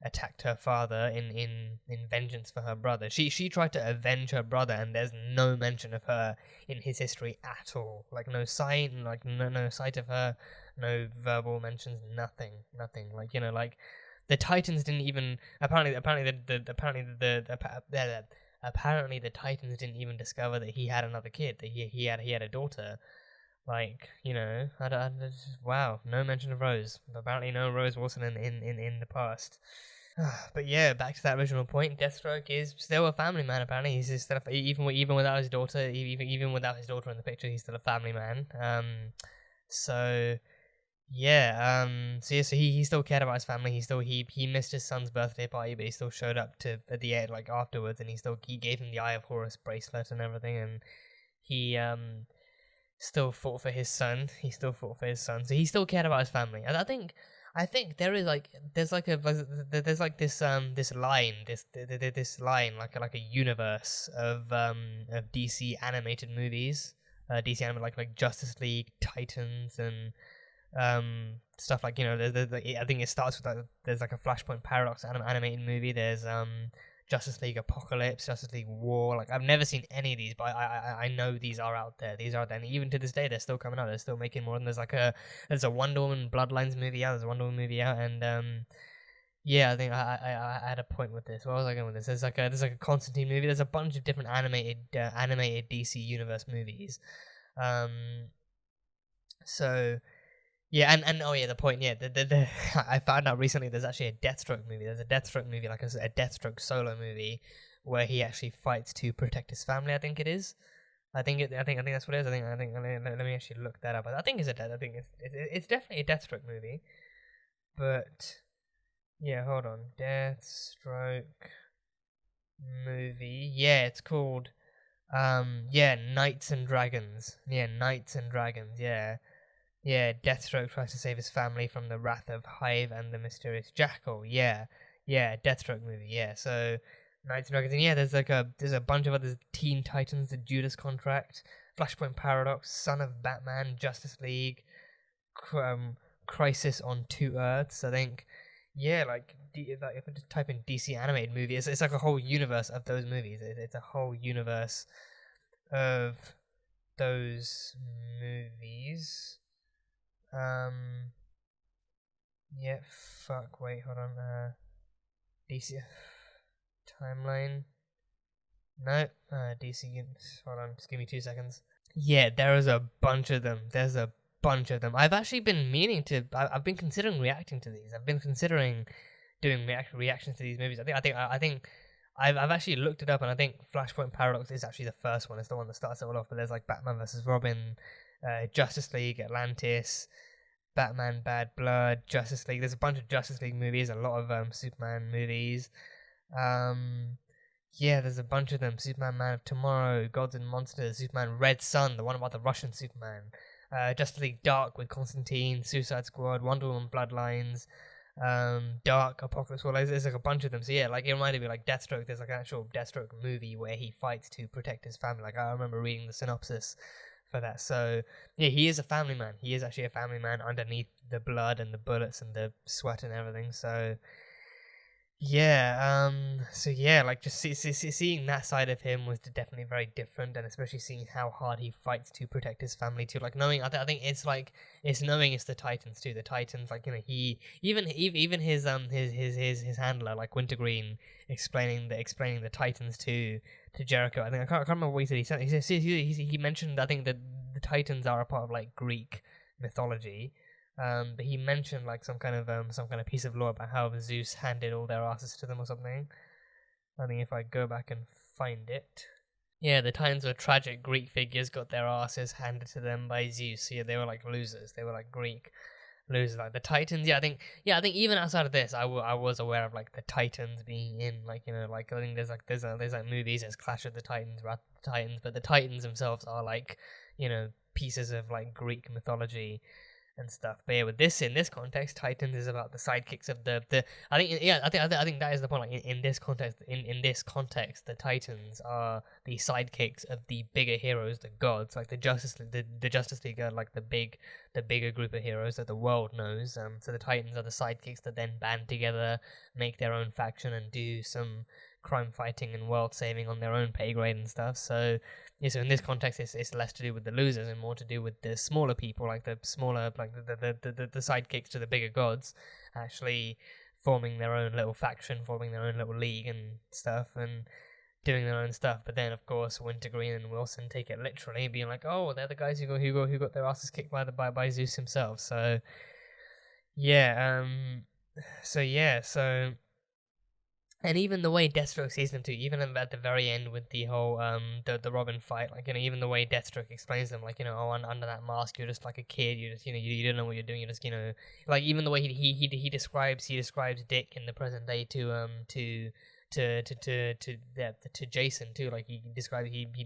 attacked her father in vengeance for her brother. She tried to avenge her brother, and there's no mention of her in his history at all. No sign, no sight of her, no verbal mentions, nothing. the Titans didn't even apparently the Titans didn't even discover that he had another kid, that he had a daughter. Like, you know, wow, no mention of Rose. Apparently no Rose Wilson in the past. But yeah, back to that original point, Deathstroke is still a family man. Apparently, he's still even without his daughter, even without his daughter in the picture, he's still a family man. So yeah, so he still cared about his family. He missed his son's birthday party, but he still showed up at the end, like afterwards, and he gave him the Eye of Horus bracelet and everything, and he still fought for his son. So he still cared about his family. And I think there's this line like a universe of DC animated movies, like Justice League, Titans, and stuff like, you know, I think it starts with there's like a Flashpoint Paradox animated movie. There's Justice League Apocalypse, Justice League War. Like, I've never seen any of these, but I know these are out there. And even to this day, they're still coming out. They're still making more. And there's a Wonder Woman Bloodlines movie out. And yeah, I think I had a point with this. Where was I going with this? There's like a Constantine movie. There's a bunch of different animated DC universe movies. So yeah, and oh yeah, the point, yeah, I found out recently there's actually a Deathstroke movie. There's a Deathstroke movie, like a Deathstroke solo movie, where he actually fights to protect his family. I think it is. I think that's what it is. I think. Let me actually look that up. I think it's it's definitely a Deathstroke movie. But yeah, hold on, Deathstroke movie. Yeah, it's called Knights and Dragons. Yeah, Knights and Dragons. Yeah. Yeah, Deathstroke tries to save his family from the wrath of Hive and the mysterious Jackal. Yeah, Deathstroke movie. Yeah, so Knights and Dragons, and yeah, there's a bunch of other Teen Titans, the Judas Contract, Flashpoint Paradox, Son of Batman, Justice League, Crisis on Two Earths. I think, yeah, like if I just type in DC animated movie, it's like a whole universe of those movies. It's a whole universe of those movies. Yeah, fuck, wait, hold on, DC timeline, no, DC, hold on, just give me 2 seconds. Yeah, there is a bunch of them, I've actually been I've been considering reacting to these, I've been considering doing reactions to these movies. I think I've actually looked it up, and I think Flashpoint Paradox is actually the first one, it's the one that starts it all off, but there's like Batman vs. Robin, Justice League, Atlantis, Batman Bad Blood, Justice League. There's a bunch of Justice League movies, a lot of Superman movies. Yeah, there's a bunch of them. Superman Man of Tomorrow, Gods and Monsters, Superman Red Sun, the one about the Russian Superman. Justice League Dark with Constantine, Suicide Squad, Wonder Woman Bloodlines, Dark, Apocalypse. Well, there's like a bunch of them. So yeah, like it reminded me like Deathstroke. There's like an actual Deathstroke movie where he fights to protect his family. Like I remember reading the synopsis for that. So yeah, he is a family man. He is actually a family man underneath the blood and the bullets and the sweat and everything. So yeah, like just seeing that side of him was definitely very different, and especially seeing how hard he fights to protect his family too. Like knowing, I think it's knowing it's the Titans too. The Titans, like, you know, he even his handler, like Wintergreen, explaining the Titans to Jericho. I can't remember what he said. He mentioned, I think, that the Titans are a part of like Greek mythology. But he mentioned like some kind of piece of lore about how Zeus handed all their asses to them or something. I think if I go back and find it, yeah, the Titans were tragic Greek figures, got their asses handed to them by Zeus. So yeah, they were like losers. They were like Greek losers. Like the Titans, I think even outside of this, I was aware of like the Titans being in, like, you know, like I think there's movies, there's Clash of the Titans, Wrath of the Titans, but the Titans themselves are like, you know, pieces of like Greek mythology and stuff. But yeah, with this, in this context, Titans is about the sidekicks of the I think that is the point. Like in this context, the Titans are the sidekicks of the bigger heroes, the gods, like the Justice League are like the bigger group of heroes that the world knows. So the Titans are the sidekicks that then band together, make their own faction, and do some crime fighting and world saving on their own pay grade and stuff. So yeah, so in this context, it's less to do with the losers and more to do with the smaller people, like the smaller, like the sidekicks to the bigger gods, actually forming their own little faction, forming their own little league and stuff, and doing their own stuff. But then, of course, Wintergreen and Wilson take it literally, being like, "Oh, they're the guys who got their asses kicked by Zeus himself." So, yeah, and even the way Deathstroke sees them too, even at the very end with the whole the Robin fight, like, you know, even the way Deathstroke explains them, like, you know, oh, under that mask you're just like a kid, you just, you know, you don't know what you're doing, you just, you know, like, even the way he describes Dick in the present day to Jason too, like he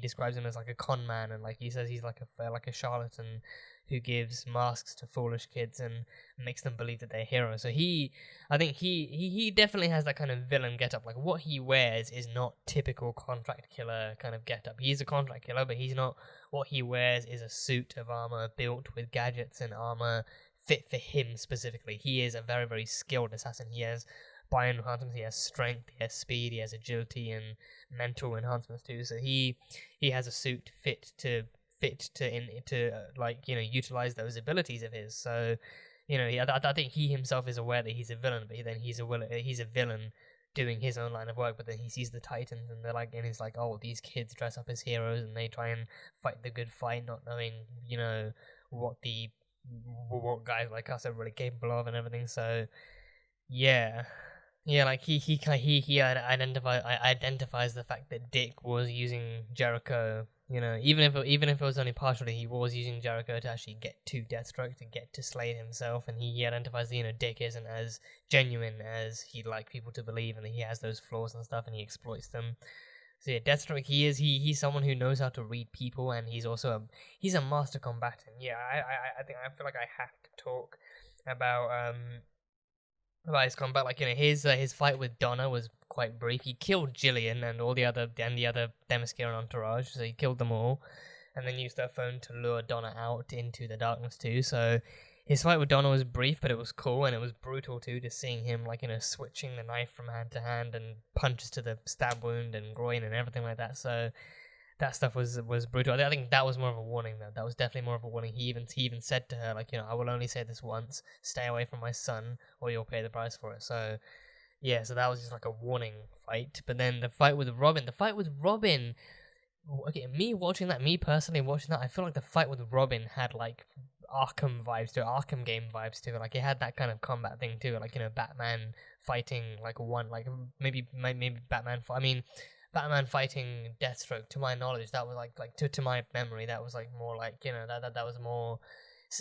describes him as like a con man, and like he says he's like a charlatan who gives masks to foolish kids and makes them believe that they're heroes. So I think he definitely has that kind of villain getup. Like, what he wears is not typical contract killer kind of getup. He's a contract killer, but he's not. What he wears is a suit of armor built with gadgets and armor fit for him specifically. He is a very, very skilled assassin. He has bio enhancements, he has strength, he has speed, he has agility and mental enhancements too. So he has a suit fit to like, you know, utilize those abilities of his. So, you know, I think he himself is aware that he's a villain, but then he's a villain doing his own line of work. But then he sees the Titans, and they're like, and he's like, oh, these kids dress up as heroes, and they try and fight the good fight, not knowing, you know, what guys like us are really capable of and everything. So, yeah, like he identifies the fact that Dick was using Jericho. You know, even if it was only partially, he was using Jericho to actually get to Deathstroke, to get to Slade himself, and he identifies that, you know, Dick isn't as genuine as he'd like people to believe, and that he has those flaws and stuff, and he exploits them. So yeah, Deathstroke, he's someone who knows how to read people, and he's also he's a master combatant. Yeah, I feel like I have to talk about his combat. Like, you know, his fight with Donna was quite brief. He killed Jillian and all the other Themyscira entourage, so he killed them all, and then used her phone to lure Donna out into the darkness too. So his fight with Donna was brief, but it was cool, and it was brutal too, just seeing him, like, you know, switching the knife from hand to hand and punches to the stab wound and groin and everything like that. So that stuff was brutal. I think that was more of a warning, though. That was definitely more of a warning. He even said to her, like, you know, I will only say this once. Stay away from my son, or you'll pay the price for it. So, yeah, so that was just like a warning fight. But then the fight with Robin, okay, me personally watching that, I feel like the fight with Robin had like Arkham vibes to it, Arkham game vibes to it. Like, it had that kind of combat thing too, like, you know, Batman fighting maybe Batman fighting Deathstroke. To my knowledge, that was to my memory, that was like more like, you know, that was more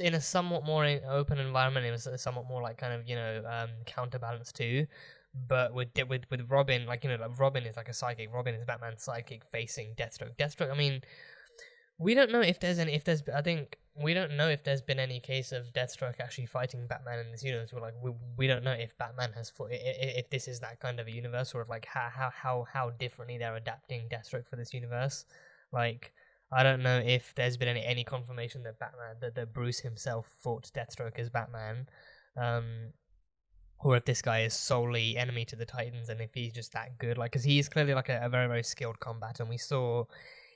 in a somewhat more open environment. It was somewhat more like kind of, you know, counterbalance too. But with Robin, like, you know, like, Robin is like a psychic. Robin is Batman's psychic facing Deathstroke. Deathstroke, I mean, we don't know if there's we don't know if there's been any case of Deathstroke actually fighting Batman in this universe. We're like, we don't know if Batman has fought, if this is that kind of a universe, or if, like, how differently they're adapting Deathstroke for this universe. Like, I don't know if there's been any confirmation that that Bruce himself fought Deathstroke as Batman, or if this guy is solely enemy to the Titans, and if he's just that good. Like, because he's clearly like a very, very skilled combatant. And we saw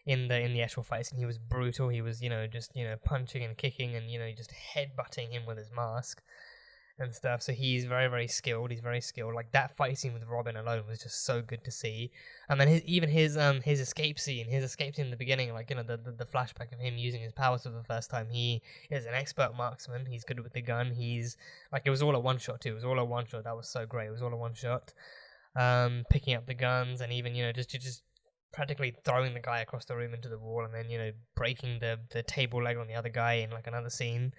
in the actual fights, and he was brutal. He was, you know, just, you know, punching and kicking and, you know, just headbutting him with his mask and stuff. So he's very, very skilled. He's very skilled. Like, that fight scene with Robin alone was just so good to see. And then his escape scene in the beginning, like, you know, the flashback of him using his powers for the first time. He is an expert marksman. He's good with the gun. He's like, it was all a one shot too. It was all a one shot. That was so great. It was all a one shot. Picking up the guns, and even, you know, just practically throwing the guy across the room into the wall, and then, you know, breaking the table leg on the other guy in like another scene.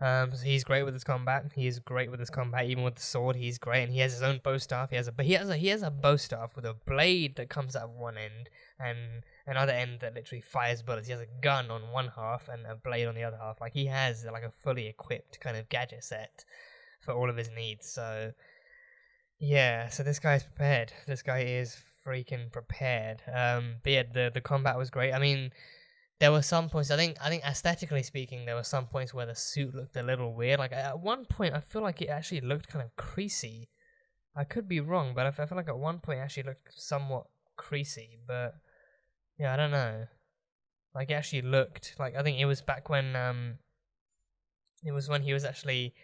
So he's great with his combat. He is great with his combat, even with the sword. He's great, and he has his own bow staff. He has a bow staff with a blade that comes out of one end and another end that literally fires bullets. He has a gun on one half and a blade on the other half. Like, he has like a fully equipped kind of gadget set for all of his needs. So yeah, so this guy's prepared. This guy is freaking prepared. But yeah, the combat was great. I mean, there were some points, I think aesthetically speaking, there were some points where the suit looked a little weird. Like, at one point, I feel like it actually looked kind of creasy. I could be wrong, but I feel like at one point it actually looked somewhat creasy. But yeah, I don't know. Like, it actually looked like, I think it was back when it was when he was actually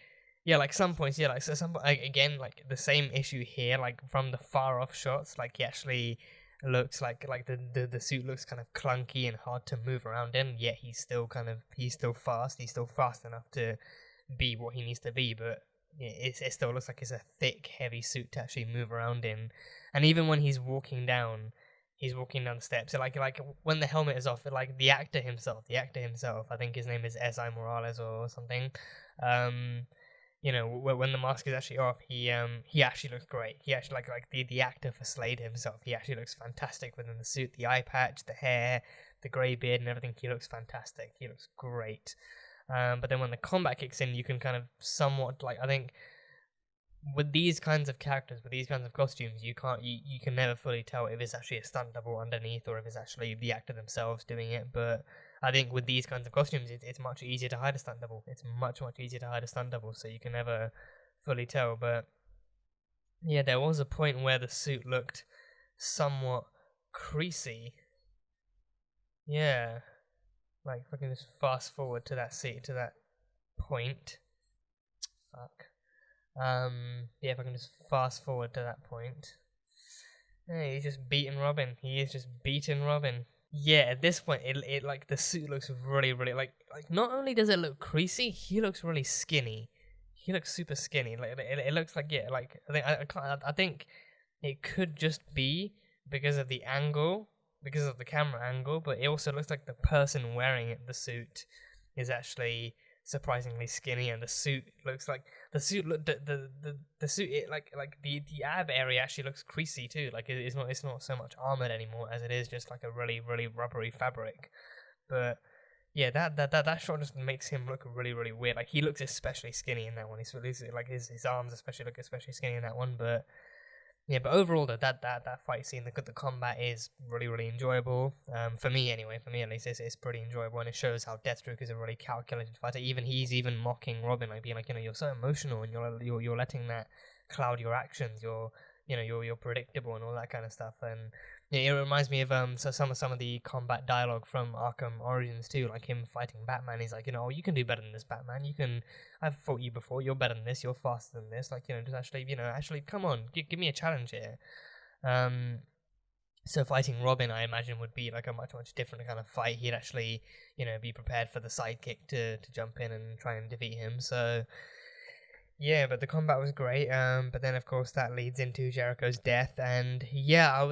Yeah, like some points, yeah, like so some again, like the same issue here, like from the far off shots, like he actually looks like the suit looks kind of clunky and hard to move around in, yet he's still he's still fast enough to be what he needs to be, but it still looks like it's a thick, heavy suit to actually move around in. And even when he's walking down the steps, so like when the helmet is off, like the actor himself, I think his name is S.I. Morales or something, you know, when the mask is actually off, he actually looks great. He actually like the actor for Slade himself, he actually looks fantastic within the suit, the eye patch, the hair, the grey beard and everything. He looks fantastic. He looks great. But then when the combat kicks in, you can kind of somewhat, like, I think with these kinds of characters, with these kinds of costumes, you can never fully tell if it's actually a stunt double underneath or if it's actually the actor themselves doing it. But I think with these kinds of costumes, it's much easier to hide a stunt double. It's much easier to hide a stunt double, so you can never fully tell. But yeah, there was a point where the suit looked somewhat creasy. Yeah, like if I can just fast forward to that point. Fuck. Yeah, if I can just fast forward to that point. Yeah, he's just beating Robin. He is just beating Robin. Yeah, at this point, it like the suit looks really like not only does it look creasy, he looks really skinny. He looks super skinny. Like it looks like, yeah, like I think it could just be because of the angle, because of the camera angle, but it also looks like the person wearing it, the suit, is actually surprisingly skinny, and the suit looks like the suit the ab area actually looks creasy too. Like it's not so much armored anymore as it is just like a really rubbery fabric. But yeah, that shot just makes him look really weird. Like he looks especially skinny in that one. He's like his arms especially look especially skinny in that one. But yeah, but overall though, that fight scene, the combat is really enjoyable. For me anyway, for me at least, it's pretty enjoyable, and it shows how Deathstroke is a really calculated fighter. He's even mocking Robin, like being like, you know, you're so emotional and you're letting that cloud your actions. You're predictable and all that kind of stuff. And yeah, it reminds me of some of the combat dialogue from Arkham Origins too, like him fighting Batman. He's like, you know, oh, you can do better than this, Batman. I've fought you before. You're better than this. You're faster than this. Like, you know, just actually, come on, give me a challenge here. So fighting Robin, I imagine, would be like a much different kind of fight. He'd actually, you know, be prepared for the sidekick to jump in and try and defeat him. So yeah, but the combat was great. But then of course that leads into Jericho's death, and yeah, I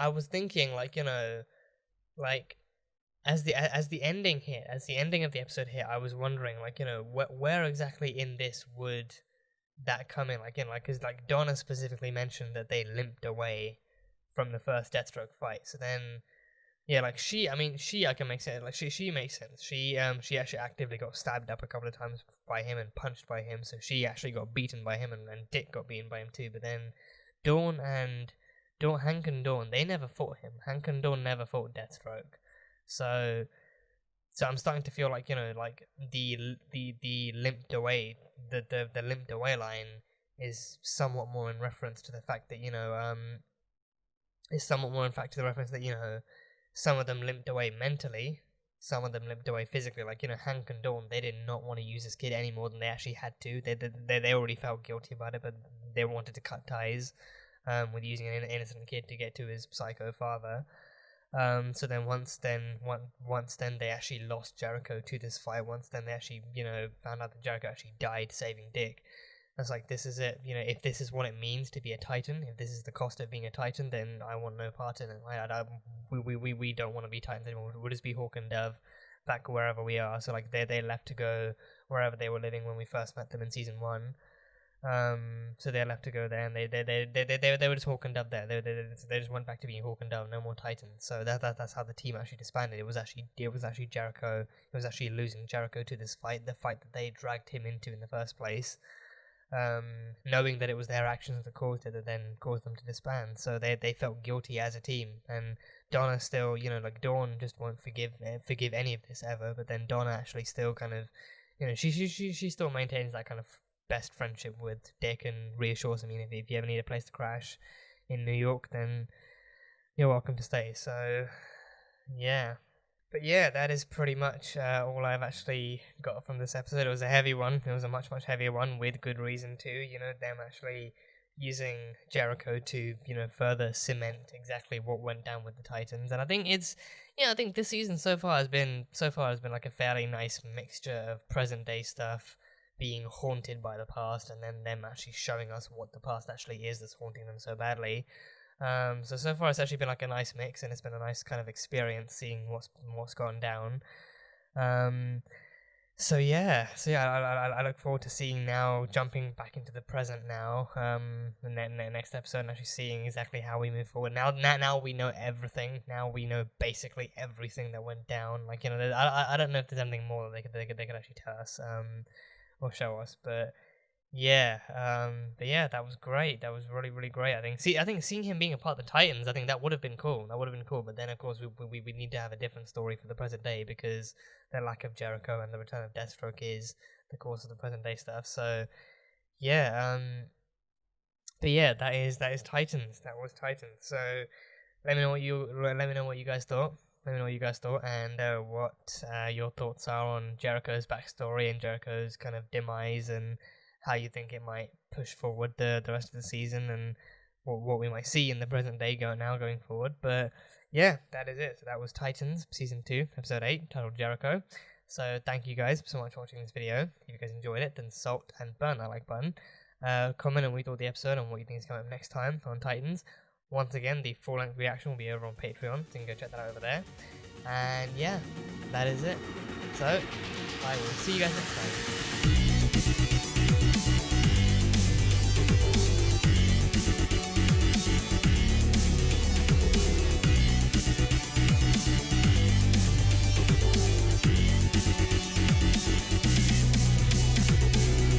was thinking, like, you know, like as the ending here, as the ending of the episode here, I was wondering, like, you know, where exactly in this would that come in, like, you know, like, because like Donna specifically mentioned that they limped away from the first Deathstroke fight. So then, yeah, like I can make sense. Like she makes sense. She actually actively got stabbed up a couple of times by him and punched by him. So she actually got beaten by him, and Dick got beaten by him too. But then Hank and Dawn, they never fought him. Hank and Dawn never fought Deathstroke. So I'm starting to feel like, you know, like the limped away, the limped away line is somewhat more in reference to the fact that, you know, you know, some of them limped away mentally, some of them limped away physically. Like, you know, Hank and Dawn, they did not want to use this kid any more than they actually had to. They already felt guilty about it, but they wanted to cut ties with using an innocent kid to get to his psycho father. So then once they actually lost Jericho to this fight. Once then they actually, you know, found out that Jericho actually died saving Dick. I was like, this is it. You know, if this is what it means to be a Titan, if this is the cost of being a Titan, then I want no part in it. We don't want to be Titans anymore. We'll just be Hawk and Dove back wherever we are. So like they left to go wherever they were living when we first met them in season 1. So they left to go there, and they were just Hawk and Dove there. They just went back to being Hawk and Dove, no more Titans. So that's how the team actually disbanded. It was actually Jericho. It was actually losing Jericho to this fight, the fight that they dragged him into in the first place. Knowing that it was their actions that caused it, that then caused them to disband. So they felt guilty as a team, and Donna still, you know, like Dawn just won't forgive any of this ever. But then Donna actually still kind of, you know, she still maintains that kind of best friendship with Dick and reassures him, you know, if you ever need a place to crash in New York, then you're welcome to stay. So yeah. But yeah, that is pretty much all I've actually got from this episode. It was a heavy one. It was a much heavier one with good reason too. You know, them actually using Jericho to, you know, further cement exactly what went down with the Titans. And I think I think this season so far has been like a fairly nice mixture of present day stuff being haunted by the past, and then them actually showing us what the past actually is that's haunting them so badly. So far it's actually been like a nice mix, and it's been a nice kind of experience seeing what's gone down. So yeah, I look forward to seeing now, jumping back into the present now, the next episode, and actually seeing exactly how we move forward. Now we know everything. Now we know basically everything that went down. Like, you know, I don't know if there's anything more that they could actually tell us, or show us, but yeah, that was great. That was really great. I think seeing him being a part of the Titans, I think that would have been cool. But then of course we need to have a different story for the present day, because the lack of Jericho and the return of Deathstroke is the cause of the present day stuff. So yeah, but yeah, that is Titans. That was Titans. So let me know what you guys thought. Let me know what you guys thought, and what your thoughts are on Jericho's backstory and Jericho's kind of demise, and how you think it might push forward the rest of the season, and what we might see in the present day going forward. But yeah, that is it. So that was Titans Season 2, Episode 8, titled Jericho. So thank you guys so much for watching this video. If you guys enjoyed it, then salt and burn that like button. Comment on what you thought of the episode and what you think is coming up next time on Titans. Once again, the full-length reaction will be over on Patreon, so you can go check that out over there. And yeah, that is it. So, I will see you guys next time.